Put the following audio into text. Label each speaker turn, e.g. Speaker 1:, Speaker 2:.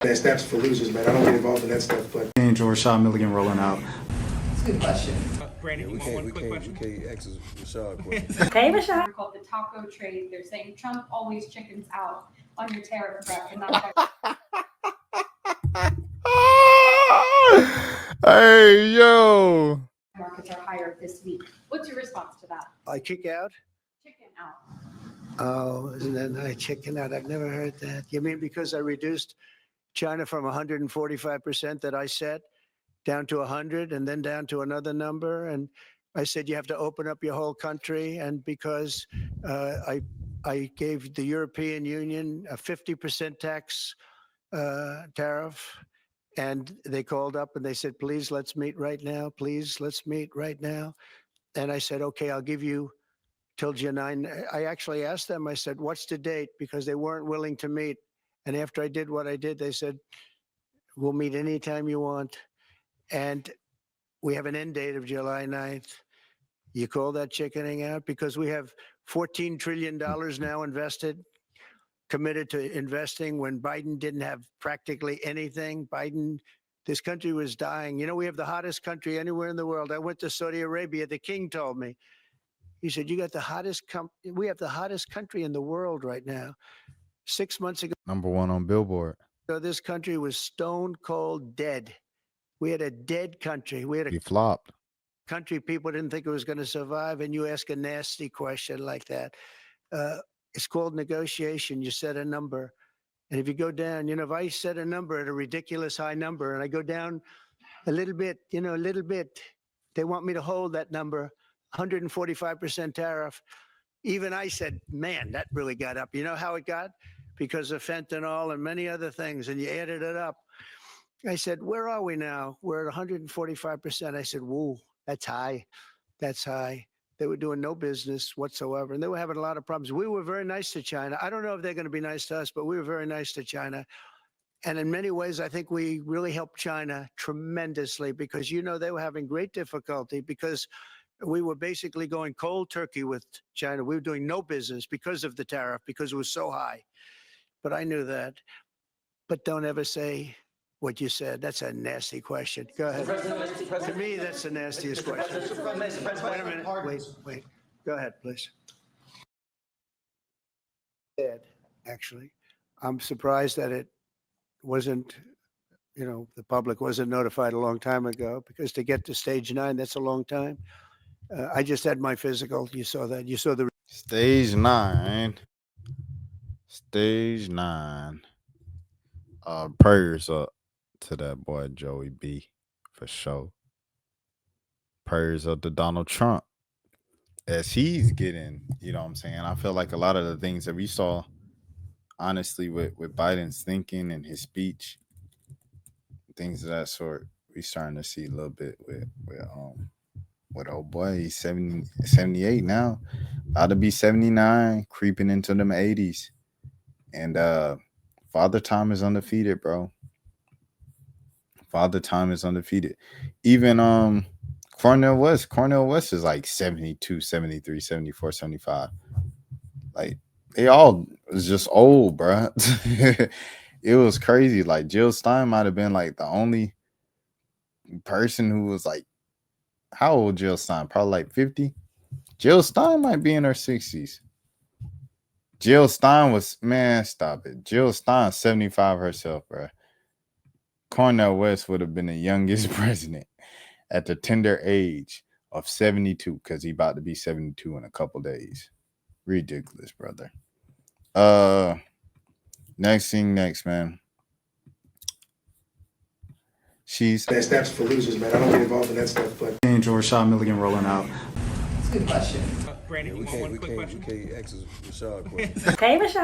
Speaker 1: That's for losers, man. I don't get involved in that stuff, but.
Speaker 2: Angel Rashad Milligan rolling out.
Speaker 3: That's a good question.
Speaker 4: Brandon,
Speaker 5: we can't ask Rashad questions.
Speaker 6: Hey, Rashad.
Speaker 7: Called the taco trade. They're saying Trump always chickens out on your tariff threat, and that's
Speaker 4: Hey, yo.
Speaker 7: markets are higher this week. What's your response to that?
Speaker 8: I kick out?
Speaker 7: Chicken out.
Speaker 8: Oh, isn't that nice? Chicken out. I've never heard that. You mean because I reduced China from 145% that I set down to 100 and then down to another number? And I said you have to open up your whole country. And because I gave the European Union a 50% tax tariff, and they called up and they said, please, let's meet right now. Please, let's meet right now. And I said, okay, I'll give you till July 9. I actually asked them, I said, what's the date? Because they weren't willing to meet. And after I did what I did, they said, we'll meet anytime you want. And we have an end date of July 9th. You call that chickening out? Because we have $14 trillion now invested, committed to investing when Biden didn't have practically anything. This country was dying. You know, we have the hottest country anywhere in the world. I went to Saudi Arabia. The king told me, he said, you got the hottest, we have the hottest country in the world right now. 6 months ago,
Speaker 4: #1 on Billboard.
Speaker 8: this country was stone cold dead. We had a dead country. We had a
Speaker 4: He flopped.
Speaker 8: country people didn't think it was going to survive. And you ask a nasty question like that. It's called negotiation. You set a number. And if you go down, you know, if I set a number at a ridiculous high number and I go down a little bit, you know, a little bit, they want me to hold that number, 145% tariff. Even I said, man, that really got up. You know how it got? Because of fentanyl and many other things. And you added it up. I said, where are we now? We're at 145%. I said, whoa, that's high. That's high. They were doing no business whatsoever. And they were having a lot of problems. We were very nice to China. I don't know if they're going to be nice to us, but we were very nice to China. And in many ways, I think we really helped China tremendously because, you know, they were having great difficulty because we were basically going cold turkey with China. We were doing no business because of the tariff, because it was so high. But I knew that. But don't ever say what you said. That's a nasty question. Go ahead. To me, that's the nastiest question. Wait a minute. Wait. Go ahead, please. Actually, I'm surprised that it wasn't, you know, the public wasn't notified a long time ago, because to get to stage 9, that's a long time. I just had my physical. You saw that. You saw the
Speaker 4: Stage 9. Stage 9. Prayers up to that boy Joey B, for sure. Prayers up to Donald Trump as he's getting, you know what I'm saying? I feel like a lot of the things that we saw, honestly, with Biden's thinking and his speech, things of that sort, we starting to see a little bit with old boy. He's 78 now, about to be 79, creeping into them 80s. And Father Time is undefeated, bro. Father Time is undefeated. Even Cornel West is like 72, 73, 74, 75. Like, they all was just old, bro. It was crazy. Like, Jill Stein might have been like the only person who was like, how old Jill Stein? Probably like 50. Jill Stein might be in her 60s. Jill Stein was, man, stop it. Jill Stein, 75 herself, bro. Cornel West would have been the youngest president at the tender age of 72, because he about to be 72 in a couple days. Ridiculous, brother. Next, man.
Speaker 1: That's for losers, man. I don't get involved in that stuff, but.
Speaker 2: Angel Rashad Milligan rolling out.
Speaker 3: That's a good question.
Speaker 4: Brandon,
Speaker 5: We can't ask Rashad questions.
Speaker 6: Hey, Rashad.